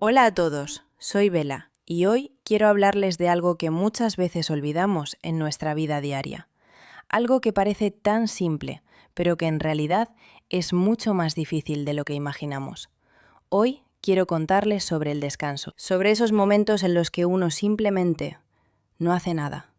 Hola a todos, soy Bela y hoy quiero hablarles de algo que muchas veces olvidamos en nuestra vida diaria. Algo que parece tan simple, pero que en realidad es mucho más difícil de lo que imaginamos. Hoy quiero contarles sobre el descanso, sobre esos momentos en los que uno simplemente no hace nada.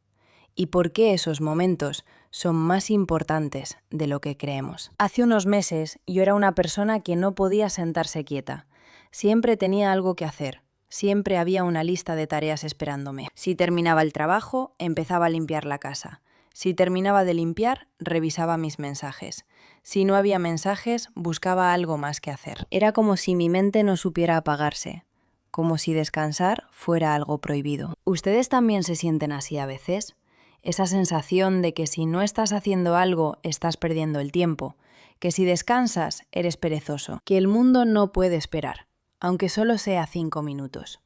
Y por qué esos momentos son más importantes de lo que creemos. Hace unos meses yo era una persona que no podía sentarse quieta. Siempre tenía algo que hacer. Siempre había una lista de tareas esperándome. Si terminaba el trabajo, empezaba a limpiar la casa. Si terminaba de limpiar, revisaba mis mensajes. Si no había mensajes, buscaba algo más que hacer. Era como si mi mente no supiera apagarse. Como si descansar fuera algo prohibido. ¿Ustedes también se sienten así a veces? Esa sensación de que si no estás haciendo algo, estás perdiendo el tiempo, que si descansas, eres perezoso, que el mundo no puede esperar, aunque solo sea 5 minutos.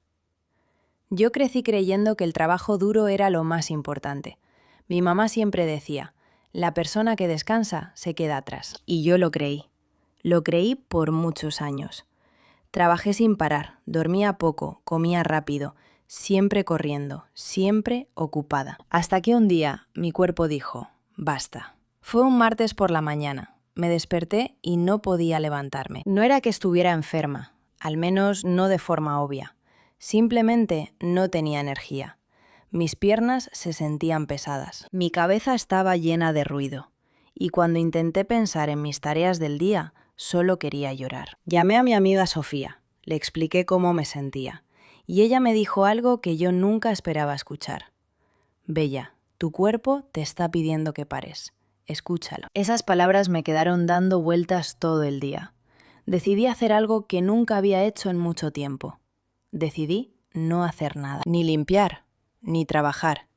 Yo crecí creyendo que el trabajo duro era lo más importante. Mi mamá siempre decía, la persona que descansa se queda atrás. Y yo lo creí. Lo creí por muchos años. Trabajé sin parar, dormía poco, comía rápido, siempre corriendo, siempre ocupada. Hasta que un día mi cuerpo dijo, basta. Fue un martes por la mañana. Me desperté y no podía levantarme. No era que estuviera enferma, al menos no de forma obvia. Simplemente no tenía energía. Mis piernas se sentían pesadas. Mi cabeza estaba llena de ruido. Y cuando intenté pensar en mis tareas del día, solo quería llorar. Llamé a mi amiga Sofía, le expliqué cómo me sentía, y ella me dijo algo que yo nunca esperaba escuchar. Bella, tu cuerpo te está pidiendo que pares. Escúchalo. Esas palabras me quedaron dando vueltas todo el día. Decidí hacer algo que nunca había hecho en mucho tiempo. Decidí no hacer nada. Ni limpiar, ni trabajar,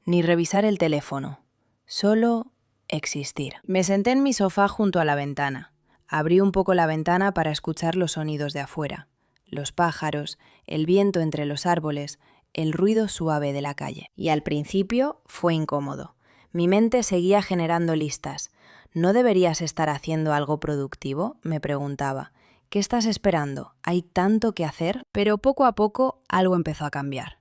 ni revisar el teléfono. Solo existir. Me senté en mi sofá junto a la ventana. Abrí un poco la ventana para escuchar los sonidos de afuera. Los pájaros, el viento entre los árboles, el ruido suave de la calle. Y al principio fue incómodo. Mi mente seguía generando listas. ¿No deberías estar haciendo algo productivo?, me preguntaba. ¿Qué estás esperando? ¿Hay tanto que hacer? Pero poco a poco algo empezó a cambiar.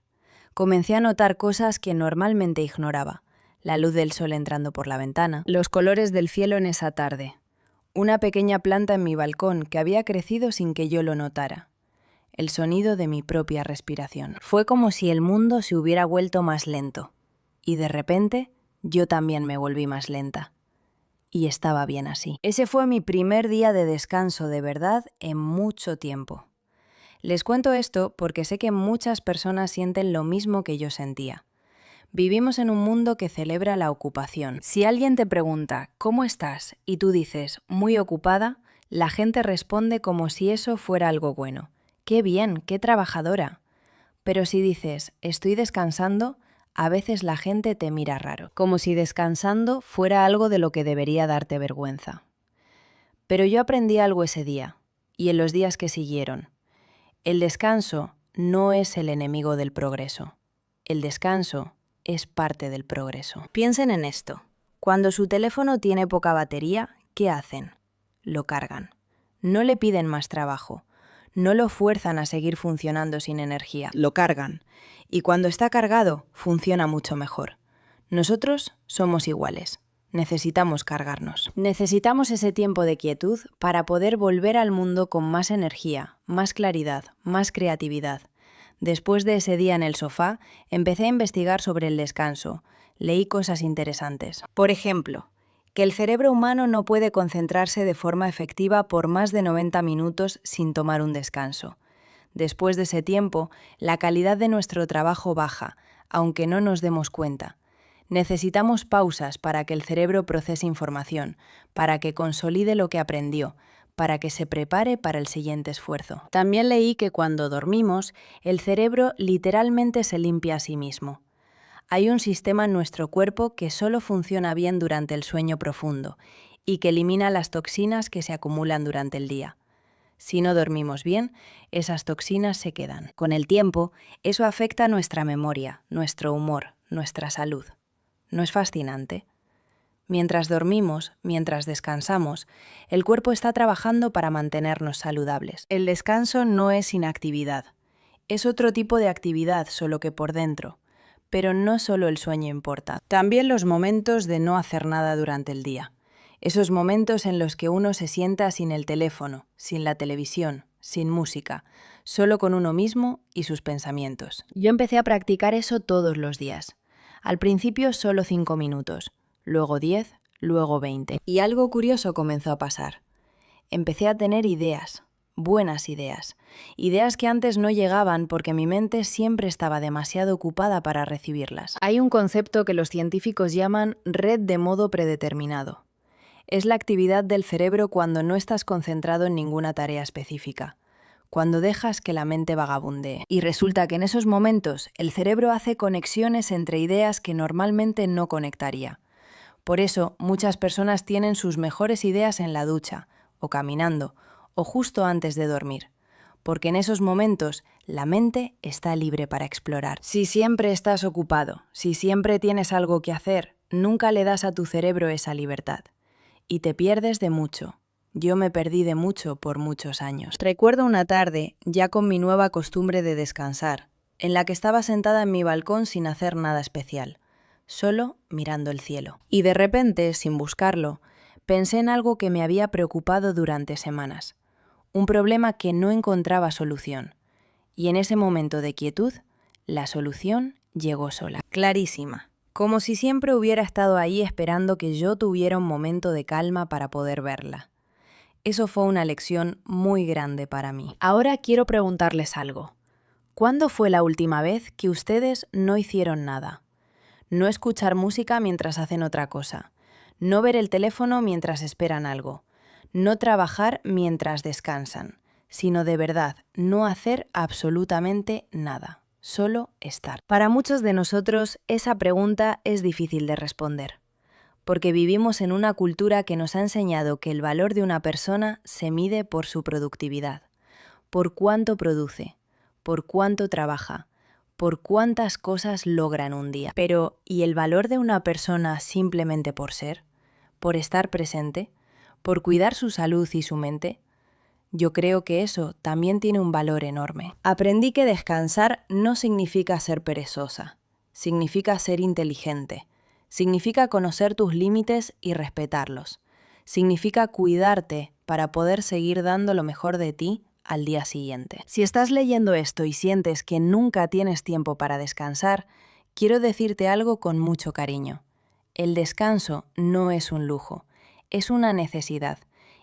Comencé a notar cosas que normalmente ignoraba. La luz del sol entrando por la ventana, los colores del cielo en esa tarde, una pequeña planta en mi balcón que había crecido sin que yo lo notara, el sonido de mi propia respiración. Fue como si el mundo se hubiera vuelto más lento, y de repente yo también me volví más lenta. Y estaba bien así. Ese fue mi primer día de descanso de verdad en mucho tiempo. Les cuento esto porque sé que muchas personas sienten lo mismo que yo sentía. Vivimos en un mundo que celebra la ocupación. Si alguien te pregunta, ¿cómo estás?, y tú dices, muy ocupada, la gente responde como si eso fuera algo bueno. ¡Qué bien! ¡Qué trabajadora! Pero si dices, estoy descansando, a veces la gente te mira raro, como si descansando fuera algo de lo que debería darte vergüenza. Pero yo aprendí algo ese día, y en los días que siguieron. El descanso no es el enemigo del progreso. El descanso es parte del progreso. Piensen en esto. Cuando su teléfono tiene poca batería, ¿qué hacen? Lo cargan. No le piden más trabajo. No lo fuerzan a seguir funcionando sin energía. Lo cargan. Y cuando está cargado, funciona mucho mejor. Nosotros somos iguales. Necesitamos cargarnos. Necesitamos ese tiempo de quietud para poder volver al mundo con más energía, más claridad, más creatividad. Después de ese día en el sofá, empecé a investigar sobre el descanso. Leí cosas interesantes. Por ejemplo, que el cerebro humano no puede concentrarse de forma efectiva por más de 90 minutos sin tomar un descanso. Después de ese tiempo, la calidad de nuestro trabajo baja, aunque no nos demos cuenta. Necesitamos pausas para que el cerebro procese información, para que consolide lo que aprendió, para que se prepare para el siguiente esfuerzo. También leí que cuando dormimos, el cerebro literalmente se limpia a sí mismo. Hay un sistema en nuestro cuerpo que solo funciona bien durante el sueño profundo y que elimina las toxinas que se acumulan durante el día. Si no dormimos bien, esas toxinas se quedan. Con el tiempo, eso afecta nuestra memoria, nuestro humor, nuestra salud. ¿No es fascinante? Mientras dormimos, mientras descansamos, el cuerpo está trabajando para mantenernos saludables. El descanso no es inactividad, Es otro tipo de actividad, solo que por dentro. Pero no solo el sueño importa, también los momentos de no hacer nada durante el día. Esos momentos en los que uno se sienta sin el teléfono, sin la televisión, sin música, solo con uno mismo y sus pensamientos. Yo empecé a practicar eso todos los días. Al principio solo 5 minutos, luego 10, luego 20. Y algo curioso comenzó a pasar. Empecé a tener ideas, buenas ideas. Ideas que antes no llegaban porque mi mente siempre estaba demasiado ocupada para recibirlas. Hay un concepto que los científicos llaman red de modo predeterminado. Es la actividad del cerebro cuando no estás concentrado en ninguna tarea específica, cuando dejas que la mente vagabundee. Y resulta que en esos momentos el cerebro hace conexiones entre ideas que normalmente no conectaría. Por eso, muchas personas tienen sus mejores ideas en la ducha, o caminando, o justo antes de dormir, porque en esos momentos la mente está libre para explorar. Si siempre estás ocupado, si siempre tienes algo que hacer, nunca le das a tu cerebro esa libertad. Y te pierdes de mucho. Yo me perdí de mucho por muchos años. Recuerdo una tarde, ya con mi nueva costumbre de descansar, en la que estaba sentada en mi balcón sin hacer nada especial, solo mirando el cielo. Y de repente, sin buscarlo, pensé en algo que me había preocupado durante semanas, un problema que no encontraba solución. Y en ese momento de quietud, la solución llegó sola, clarísima. Como si siempre hubiera estado ahí esperando que yo tuviera un momento de calma para poder verla. Eso fue una lección muy grande para mí. Ahora quiero preguntarles algo. ¿Cuándo fue la última vez que ustedes no hicieron nada? No escuchar música mientras hacen otra cosa. No ver el teléfono mientras esperan algo. No trabajar mientras descansan. Sino de verdad, no hacer absolutamente nada. Solo estar. Para muchos de nosotros, esa pregunta es difícil de responder, porque vivimos en una cultura que nos ha enseñado que el valor de una persona se mide por su productividad, por cuánto produce, por cuánto trabaja, por cuántas cosas logra en un día. Pero, ¿y el valor de una persona simplemente por ser? ¿Por estar presente? ¿Por cuidar su salud y su mente? Yo creo que eso también tiene un valor enorme. Aprendí que descansar no significa ser perezosa, significa ser inteligente, significa conocer tus límites y respetarlos, significa cuidarte para poder seguir dando lo mejor de ti al día siguiente. Si estás leyendo esto y sientes que nunca tienes tiempo para descansar, quiero decirte algo con mucho cariño. El descanso no es un lujo, es una necesidad,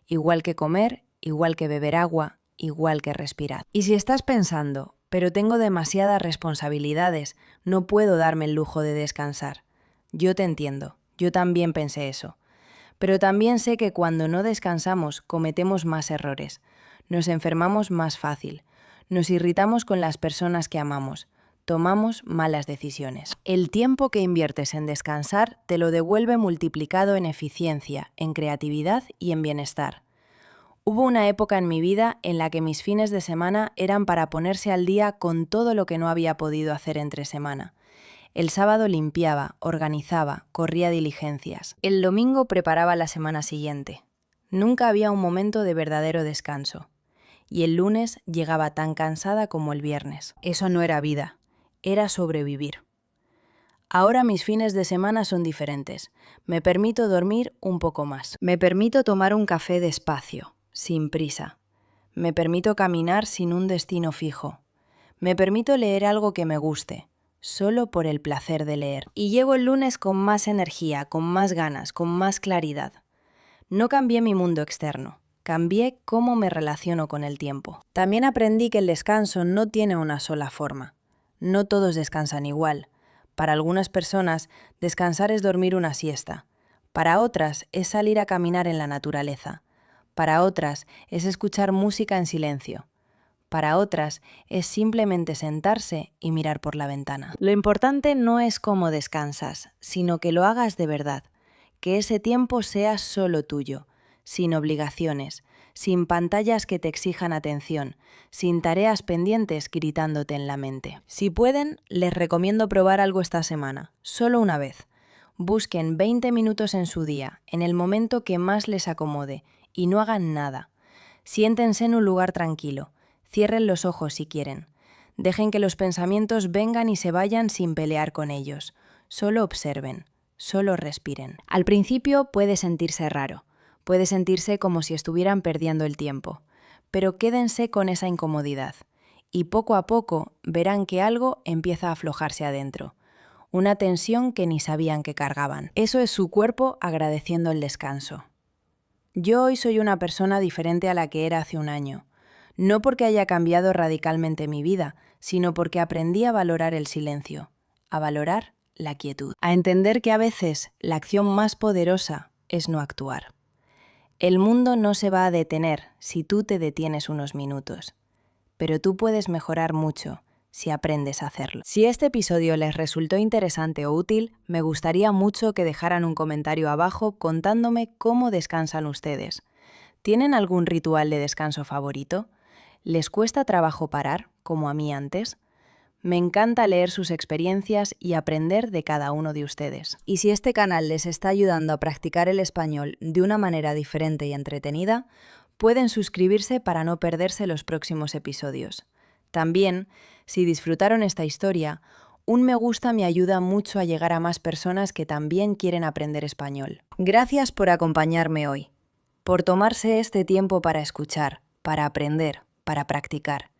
igual que comer, igual que beber agua, igual que respirar. Y si estás pensando, pero tengo demasiadas responsabilidades, no puedo darme el lujo de descansar. Yo te entiendo, yo también pensé eso. Pero también sé que cuando no descansamos cometemos más errores, nos enfermamos más fácil, nos irritamos con las personas que amamos, tomamos malas decisiones. El tiempo que inviertes en descansar te lo devuelve multiplicado en eficiencia, en creatividad y en bienestar. Hubo una época en mi vida en la que mis fines de semana eran para ponerse al día con todo lo que no había podido hacer entre semana. El sábado limpiaba, organizaba, corría diligencias. El domingo preparaba la semana siguiente. Nunca había un momento de verdadero descanso. Y el lunes llegaba tan cansada como el viernes. Eso no era vida, era sobrevivir. Ahora mis fines de semana son diferentes. Me permito dormir un poco más. Me permito tomar un café despacio, sin prisa. Me permito caminar sin un destino fijo. Me permito leer algo que me guste, solo por el placer de leer. Y llego el lunes con más energía, con más ganas, con más claridad. No cambié mi mundo externo, cambié cómo me relaciono con el tiempo. También aprendí que el descanso no tiene una sola forma. No todos descansan igual. Para algunas personas, descansar es dormir una siesta. Para otras, es salir a caminar en la naturaleza. Para otras, es escuchar música en silencio. Para otras, es simplemente sentarse y mirar por la ventana. Lo importante no es cómo descansas, sino que lo hagas de verdad, que ese tiempo sea solo tuyo, sin obligaciones, sin pantallas que te exijan atención, sin tareas pendientes gritándote en la mente. Si pueden, les recomiendo probar algo esta semana, solo una vez. Busquen 20 minutos en su día, en el momento que más les acomode, y no hagan nada. Siéntense en un lugar tranquilo, cierren los ojos si quieren. Dejen que los pensamientos vengan y se vayan sin pelear con ellos. Solo observen, solo respiren. Al principio puede sentirse raro, puede sentirse como si estuvieran perdiendo el tiempo, pero quédense con esa incomodidad y poco a poco verán que algo empieza a aflojarse adentro, una tensión que ni sabían que cargaban. Eso es su cuerpo agradeciendo el descanso. Yo hoy soy una persona diferente a la que era hace un año, no porque haya cambiado radicalmente mi vida, sino porque aprendí a valorar el silencio, a valorar la quietud, a entender que a veces la acción más poderosa es no actuar. El mundo no se va a detener si tú te detienes unos minutos, pero tú puedes mejorar mucho si aprendes a hacerlo. Si este episodio les resultó interesante o útil, me gustaría mucho que dejaran un comentario abajo contándome cómo descansan ustedes. ¿Tienen algún ritual de descanso favorito? ¿Les cuesta trabajo parar, como a mí antes? Me encanta leer sus experiencias y aprender de cada uno de ustedes. Y si este canal les está ayudando a practicar el español de una manera diferente y entretenida, pueden suscribirse para no perderse los próximos episodios. También, si disfrutaron esta historia, un me gusta me ayuda mucho a llegar a más personas que también quieren aprender español. Gracias por acompañarme hoy, por tomarse este tiempo para escuchar, para aprender, para practicar.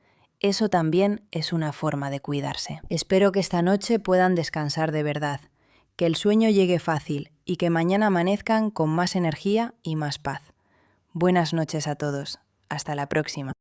Eso también es una forma de cuidarse. Espero que esta noche puedan descansar de verdad, que el sueño llegue fácil y que mañana amanezcan con más energía y más paz. Buenas noches a todos. Hasta la próxima.